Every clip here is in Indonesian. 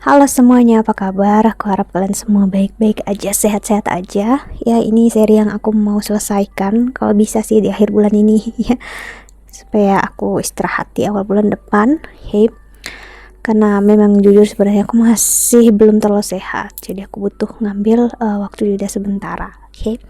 Halo semuanya, apa kabar? Aku harap kalian semua baik-baik aja, sehat-sehat aja. Ya, ini seri yang aku mau selesaikan. Kalau bisa sih di akhir bulan ini ya, supaya aku istirahat di awal bulan depan. Oke. Karena memang jujur sebenarnya aku masih belum terlalu sehat. Jadi aku butuh ngambil waktu jeda sementara. Oke.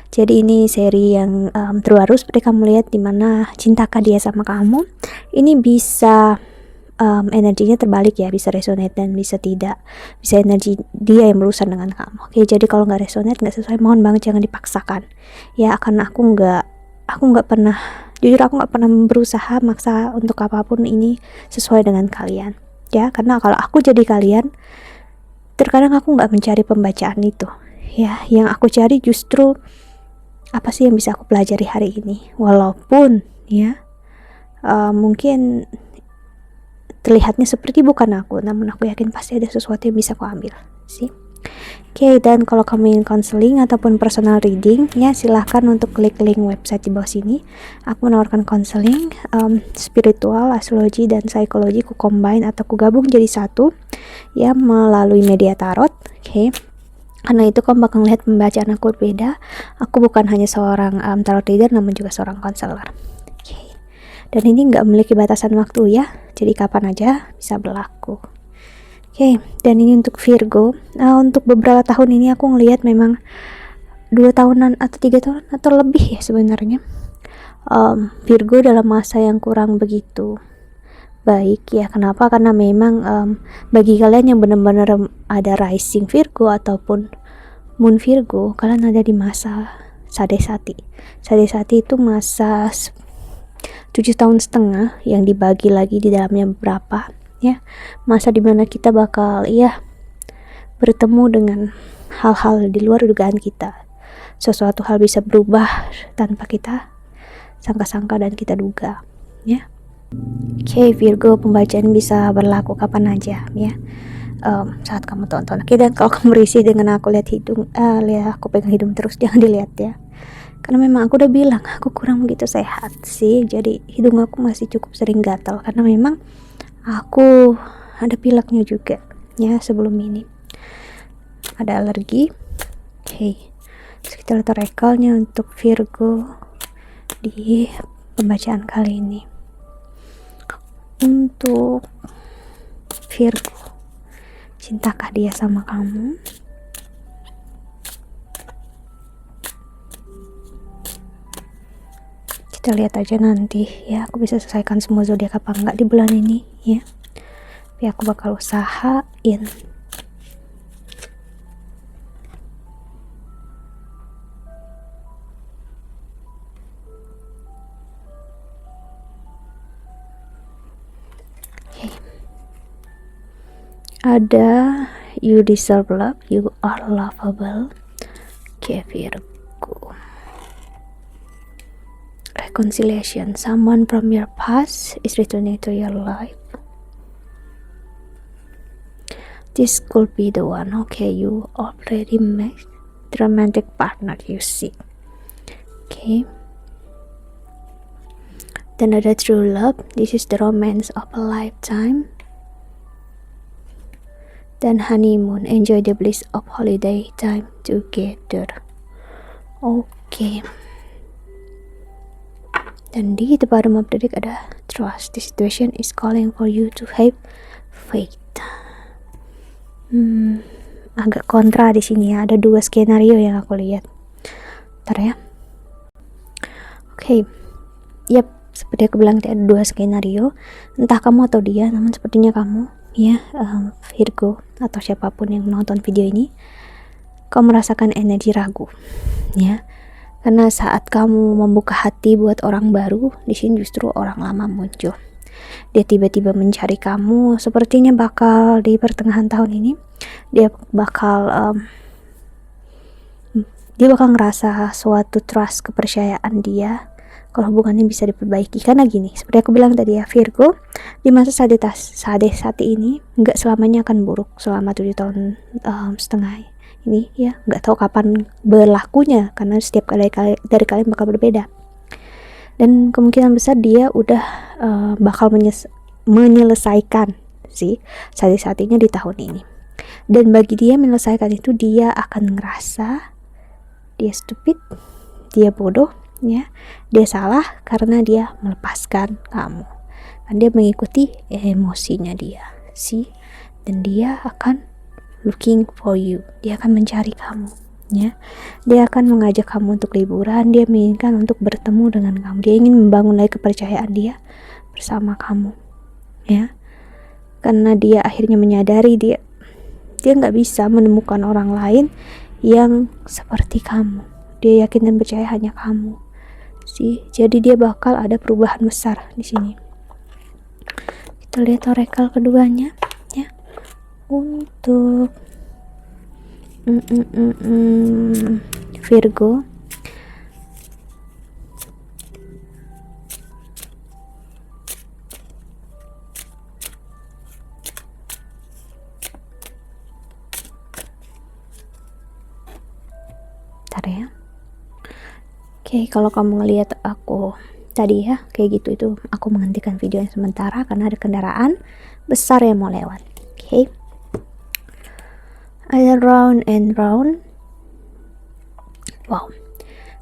Jadi ini seri yang terbaru seperti kamu lihat, dimana cintakah dia sama kamu. Ini bisa energinya terbalik ya, bisa resonate dan bisa tidak, bisa energi dia yang berurusan dengan kamu. Oke, jadi kalau nggak resonate, nggak sesuai, mohon banget jangan dipaksakan ya, karena aku nggak pernah, jujur aku nggak pernah berusaha maksa untuk apapun ini sesuai dengan kalian ya, karena kalau aku jadi kalian, terkadang aku nggak mencari pembacaan itu ya, yang aku cari justru apa sih yang bisa aku pelajari hari ini, walaupun ya mungkin terlihatnya seperti bukan aku, namun aku yakin pasti ada sesuatu yang bisa aku ambil sih. Oke, dan kalau kamu ingin counseling ataupun personal reading ya, silahkan untuk klik link website di bawah sini. Aku menawarkan counseling spiritual, astrologi, dan psikologi ku combine atau ku gabung jadi satu ya, melalui media tarot. Oke, karena itu kamu bakal lihat pembacaan aku berbeda. Aku bukan hanya seorang tarot reader, namun juga seorang konselor. Dan ini nggak memiliki batasan waktu ya, jadi kapan aja bisa berlaku. Oke, dan ini untuk Virgo. Nah, untuk beberapa tahun ini aku ngelihat memang 2 tahunan atau 3 tahun atau lebih ya sebenarnya, Virgo dalam masa yang kurang begitu baik ya. Kenapa? Karena memang bagi kalian yang benar-benar ada rising Virgo ataupun moon Virgo, kalian ada di masa sadesati. Sadesati itu masa 7,5 tahun yang dibagi lagi di dalamnya beberapa ya, masa dimana kita bakal ya bertemu dengan hal-hal di luar dugaan kita. Sesuatu hal bisa berubah tanpa kita sangka-sangka dan kita duga ya. Oke, Virgo, pembacaan bisa berlaku kapan aja ya, saat kamu tonton. Oke, dan kalau kamu risih dengan aku lihat hidung, lihat aku pegang hidung terus, jangan dilihat ya, karena memang aku udah bilang aku kurang begitu sehat sih, jadi hidung aku masih cukup sering gatal karena memang aku ada pileknya juga ya, sebelum ini ada alergi. Oke, sekitar rekalnya untuk Virgo di pembacaan kali ini. Untuk Virgo, cintakah dia sama kamu? Kita lihat aja nanti ya, aku bisa selesaikan semua zodiak apa enggak di bulan ini ya, tapi aku bakal usahain. Okay. Ada you deserve love, you are lovable. Okay, Virgo. Reconciliation, someone from your past is returning to your life. This could be the one. Okay, you already met the romantic partner you see. Okay, then ada true love. This is the romance of a lifetime. Then honeymoon, enjoy the bliss of holiday time together. Okay. Dan di the bottom of the deck ada trust. The situation is calling for you to have faith. Agak kontra di sini ya. Ada 2 skenario yang aku lihat. Bentar ya. Oke. Yap, seperti aku bilang ada 2 skenario. Entah kamu atau dia, namun sepertinya kamu ya, Virgo atau siapapun yang menonton video ini, kamu merasakan energi ragu ya. Karena saat kamu membuka hati buat orang baru, di sini justru orang lama muncul. Dia tiba-tiba mencari kamu, sepertinya bakal di pertengahan tahun ini dia bakal ngerasa suatu trust, kepercayaan dia kalau hubungannya bisa diperbaiki. Karena gini, seperti aku bilang tadi ya, Virgo di masa sadesati ini nggak selamanya akan buruk selama 7,5 tahun ini ya, nggak tahu kapan berlakunya karena setiap dari kalian bakal berbeda, dan kemungkinan besar dia udah bakal menyelesaikan sih, sati-satinya di tahun ini. Dan bagi dia menyelesaikan itu, dia akan ngerasa dia stupid, dia bodoh, ya, dia salah karena dia melepaskan kamu. Dan dia mengikuti emosinya dia, sih. Dan dia akan looking for you, dia akan mencari kamu, ya. Dia akan mengajak kamu untuk liburan, dia menginginkan untuk bertemu dengan kamu, dia ingin membangun lagi kepercayaan dia bersama kamu, ya. Karena dia akhirnya menyadari dia nggak bisa menemukan orang lain yang seperti kamu. Dia yakin dan percaya hanya kamu, sih. Jadi dia bakal ada perubahan besar di sini. Kita lihat oracle keduanya, ya. Untuk Virgo, bentar ya. Oke, kalau kamu ngelihat aku tadi ya kayak gitu, itu aku menghentikan video yang sementara karena ada kendaraan besar yang mau lewat. Oke. Ada round and round. Wow.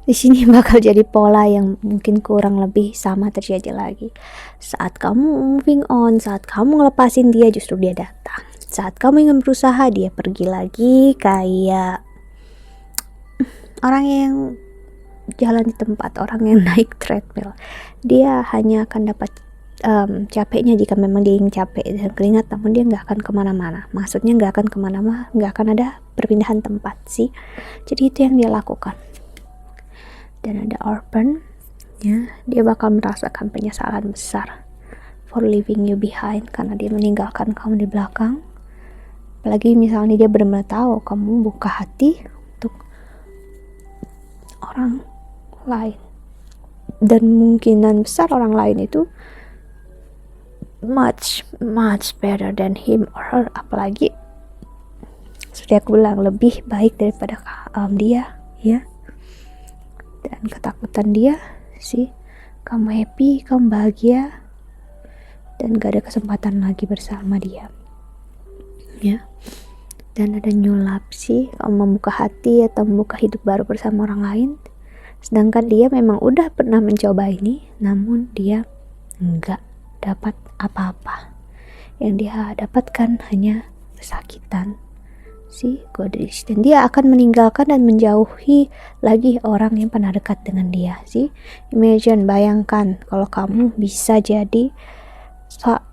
Di sini bakal jadi pola yang mungkin kurang lebih sama terjadi lagi. Saat kamu moving on, saat kamu ngelepasin dia, justru dia datang. Saat kamu ingin berusaha, dia pergi lagi, kayak orang yang jalan di tempat, orang yang naik treadmill. Dia hanya akan dapat capeknya jika memang dia ingin capek dan keringat, namun dia nggak akan kemana-mana. Maksudnya nggak akan kemana-mana, nggak akan ada perpindahan tempat, sih. Jadi itu yang dia lakukan. Dan ada orphan, ya, dia bakal merasakan penyesalan besar for leaving you behind, karena dia meninggalkan kamu di belakang. Apalagi misalnya dia benar-benar tahu kamu buka hati untuk orang lain, dan kemungkinan besar orang lain itu much better than him or her. Apalagi seperti aku bilang, lebih baik daripada dia, ya. Dan ketakutan dia, sih, kamu happy, kamu bahagia, dan gak ada kesempatan lagi bersama dia, ya. Dan ada new love, sih, kamu membuka hati atau membuka hidup baru bersama orang lain, sedangkan dia memang udah pernah mencoba ini, namun dia enggak dapat apa-apa. Yang dia dapatkan hanya kesakitan, sih, goodness. Dan dia akan meninggalkan dan menjauhi lagi orang yang pernah dekat dengan dia, sih. Imagine, bayangkan kalau kamu bisa jadi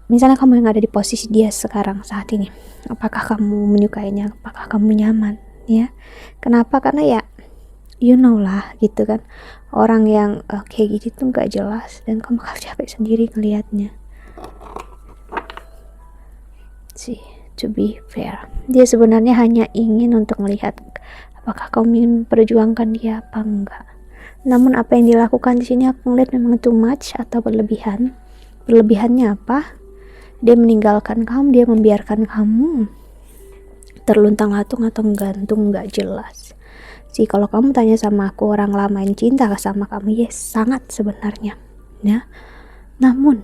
misalnya kamu yang ada di posisi dia sekarang saat ini, apakah kamu menyukainya, apakah kamu nyaman, ya. Kenapa? Karena ya you know lah, gitu kan, orang yang kayak gitu tuh gak jelas, dan kamu bakal capek sendiri ngelihatnya, sih. To be fair, dia sebenarnya hanya ingin untuk melihat apakah kamu ingin memperjuangkan dia apa enggak. Namun apa yang dilakukan di sini aku ngeliat memang too much atau berlebihan. Berlebihannya apa? Dia meninggalkan kamu, dia membiarkan kamu terluntang-lantung atau gantung, nggak jelas. Sih, kalau kamu tanya sama aku, orang lama yang cinta sama kamu, yes, sangat sebenarnya, ya. Namun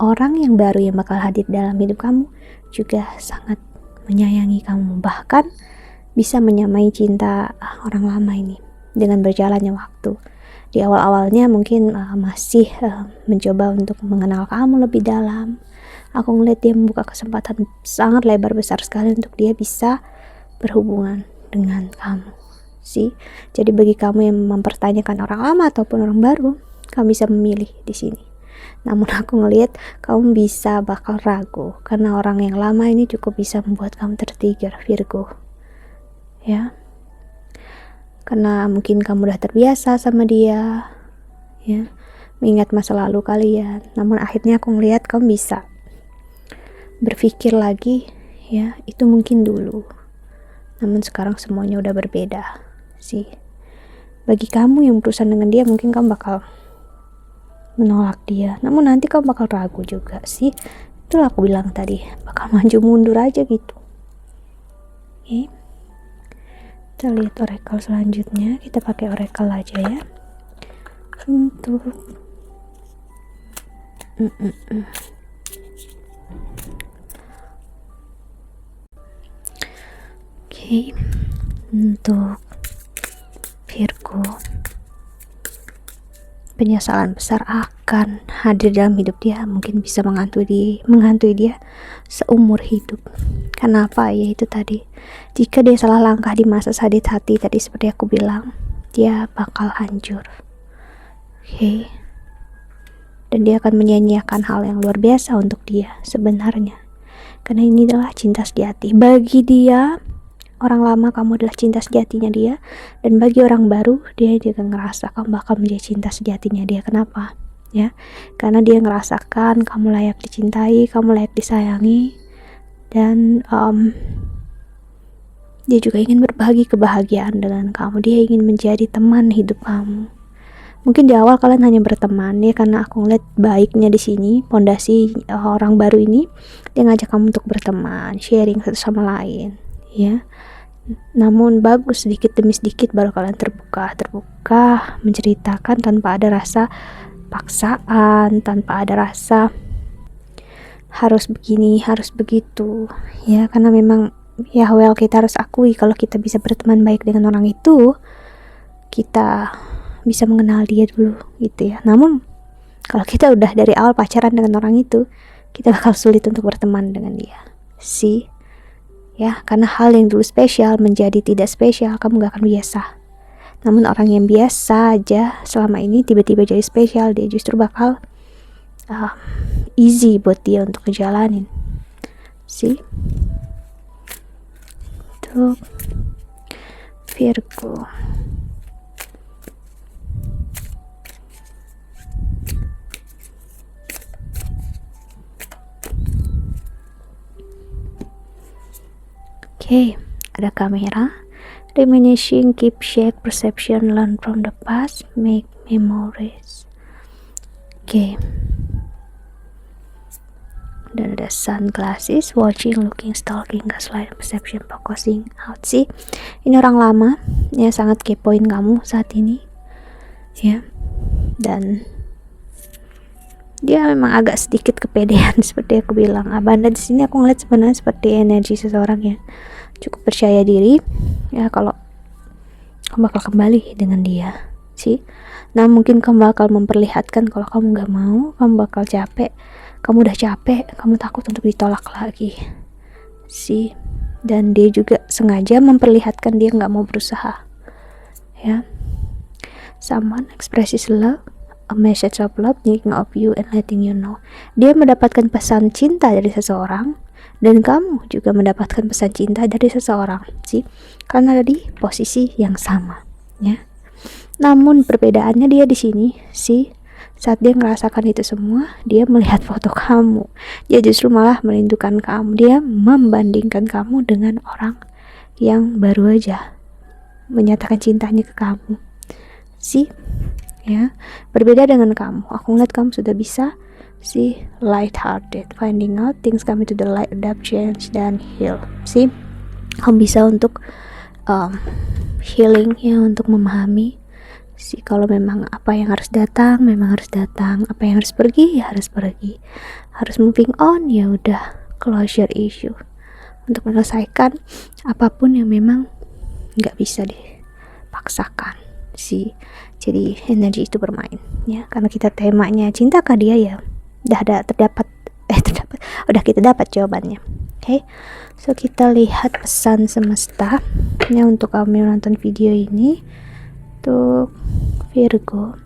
orang yang baru yang bakal hadir dalam hidup kamu juga sangat menyayangi kamu, bahkan bisa menyamai cinta orang lama ini dengan berjalannya waktu. Di awal-awalnya mungkin masih mencoba untuk mengenal kamu lebih dalam. Aku ngeliat dia membuka kesempatan sangat lebar, besar sekali untuk dia bisa berhubungan dengan kamu, sih. Jadi bagi kamu yang mempertanyakan orang lama ataupun orang baru, kamu bisa memilih di sini. Namun aku ngelihat kamu bisa bakal ragu, karena orang yang lama ini cukup bisa membuat kamu tertrigger, Virgo, ya. Karena mungkin kamu udah terbiasa sama dia, ya, mengingat masa lalu kalian. Namun akhirnya aku ngelihat kamu bisa berpikir lagi, ya, itu mungkin dulu. Namun sekarang semuanya udah berbeda, sih. Bagi kamu yang berurusan dengan dia, mungkin kamu bakal menolak dia, namun nanti kamu bakal ragu juga, sih. Itulah aku bilang tadi, bakal maju mundur aja gitu. Oke. Kita lihat oracle selanjutnya. Kita pakai oracle aja, ya. Untuk Oke, untuk Virgo, penyesalan besar akan hadir dalam hidup dia, mungkin bisa menghantui dia seumur hidup. Kenapa? Ya itu tadi, jika dia salah langkah di masa sadit hati tadi, seperti aku bilang, dia bakal hancur. Oke. Dan dia akan menyanyiakan hal yang luar biasa untuk dia sebenarnya, karena ini adalah cinta sejati. Bagi dia, orang lama, kamu adalah cinta sejatinya dia, dan bagi orang baru, dia juga ngerasa kamu bakal menjadi cinta sejatinya dia. Kenapa? Ya, karena dia ngerasakan kamu layak dicintai, kamu layak disayangi, dan dia juga ingin berbagi kebahagiaan dengan kamu. Dia ingin menjadi teman hidup kamu. Mungkin di awal kalian hanya berteman ya, karena aku ngeliat baiknya di sini, pondasi orang baru ini, dia ngajak kamu untuk berteman, sharing satu sama lain, ya. Namun bagus, sedikit demi sedikit baru kalian terbuka menceritakan tanpa ada rasa paksaan, tanpa ada rasa harus begini, harus begitu, ya. Karena memang ya kita harus akui kalau kita bisa berteman baik dengan orang itu, kita bisa mengenal dia dulu gitu ya. Namun kalau kita udah dari awal pacaran dengan orang itu, kita bakal sulit untuk berteman dengan dia sih, ya. Karena hal yang dulu spesial menjadi tidak spesial, kamu gak akan biasa. Namun orang yang biasa aja selama ini tiba-tiba jadi spesial, dia justru bakal easy buat dia untuk ngejalanin sih. Untuk Virgo, oke, ada kamera. Reminiscing, keep check, perception, learn from the past, make memories. Oke. Dan ada sunglasses, watching, looking, stalking, gaslight, perception, focusing out sih. Ini orang lama ya, sangat kepoin kamu saat ini ya. Dan dia memang agak sedikit kepedean seperti aku bilang. Abanda di sini aku ngeliat sebenarnya seperti energi seseorang yang cukup percaya diri ya, kalau kamu bakal kembali dengan dia sih. Nah mungkin kamu bakal memperlihatkan kalau kamu gak mau, kamu bakal capek, kamu udah capek, kamu takut untuk ditolak lagi sih. Dan dia juga sengaja memperlihatkan dia gak mau berusaha ya. Someone expresses love, a message of love, thinking of you and letting you know. Dia mendapatkan pesan cinta dari seseorang, dan kamu juga mendapatkan pesan cinta dari seseorang sih, karena ada di posisi yang sama ya. Namun perbedaannya dia di sini sih, saat dia merasakan itu semua, dia melihat foto kamu, dia justru malah merindukan kamu, dia membandingkan kamu dengan orang yang baru aja menyatakan cintanya ke kamu sih ya. Berbeda dengan kamu, aku ngeliat kamu sudah bisa sih light hearted, finding out things, coming to the light, adapt, change, dan heal sih. Kamu bisa untuk healing ya, untuk memahami sih kalau memang apa yang harus datang memang harus datang, apa yang harus pergi ya harus pergi, harus moving on ya udah, closure issue untuk menyelesaikan apapun yang memang nggak bisa dipaksakan sih. Jadi energi itu bermain ya, karena kita temanya cintakah dia ya, udah kita dapat jawabannya. Oke, so kita lihat pesan semesta ya untuk kamu yang nonton video ini. Untuk Virgo,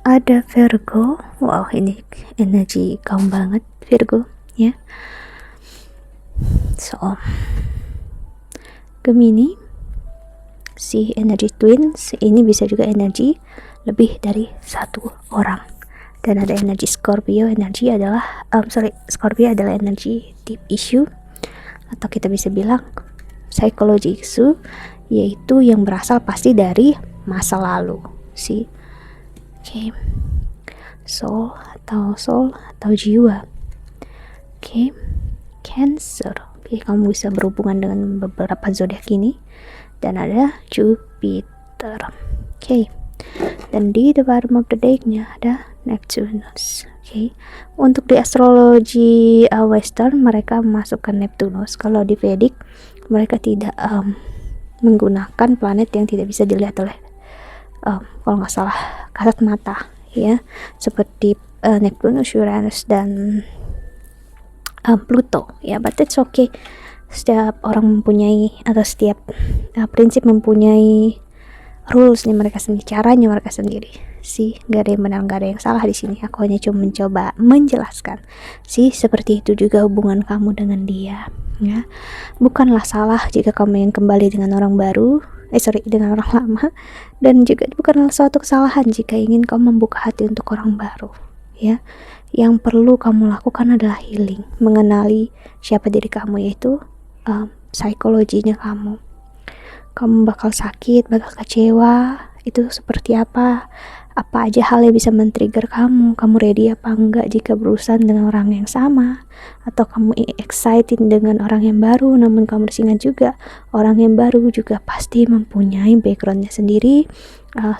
ada Virgo. Wow, ini energi kaum banget Virgo ya. So Gemini, si energi twins ini bisa juga energi lebih dari satu orang. Dan ada energi Scorpio, Scorpio adalah energi deep issue, atau kita bisa bilang psychology issue, yaitu yang berasal pasti dari masa lalu sih. Oke. Soul atau jiwa. Oke. Cancer. Oke, kamu bisa berhubungan dengan beberapa zodiak ini. Dan ada Jupiter. Oke. Dan di the bottom of the deck-nya ada Neptunus. Oke. Untuk di astrologi Western mereka memasukkan Neptunus. Kalau di Vedic mereka tidak menggunakan planet yang tidak bisa dilihat oleh kalau nggak salah kasat mata, ya, seperti Neptunus, Uranus, dan Pluto, ya. But it's okay. Setiap orang mempunyai, atau setiap prinsip mempunyai rules nih mereka sendiri, caranya mereka sendiri sih. Gak ada yang benar, gak ada yang salah di sini. Aku hanya cuma mencoba menjelaskan sih. Seperti itu juga hubungan kamu dengan dia, ya. Bukanlah salah jika kamu yang kembali dengan orang baru, dengan orang lama, dan juga bukanlah suatu kesalahan jika ingin kamu membuka hati untuk orang baru, ya. Yang perlu kamu lakukan adalah healing, mengenali siapa diri kamu, yaitu psikologinya kamu. Kamu bakal sakit, bakal kecewa, itu seperti apa aja hal yang bisa men-trigger kamu ready apa enggak jika berurusan dengan orang yang sama, atau kamu excited dengan orang yang baru. Namun kamu harus ingat juga, orang yang baru juga pasti mempunyai backgroundnya sendiri,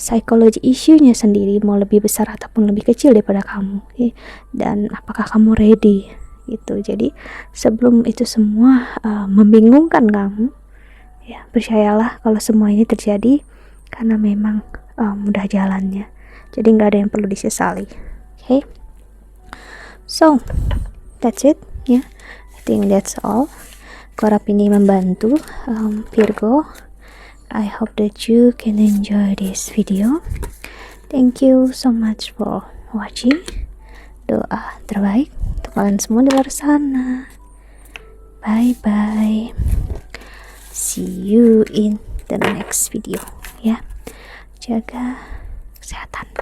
psychology issue-nya sendiri, mau lebih besar ataupun lebih kecil daripada kamu, okay? Dan apakah kamu ready gitu. Jadi sebelum itu semua membingungkan kamu, ya, percayalah kalau semua ini terjadi karena memang udah jalannya. Jadi nggak ada yang perlu disesali. Okay, so that's it, ya. I think that's all. Korap ini membantu Virgo. I hope that you can enjoy this video. Thank you so much for watching. Doa terbaik untuk kalian semua di luar sana. Bye bye. See you in the next video, ya. Jaga kesehatan.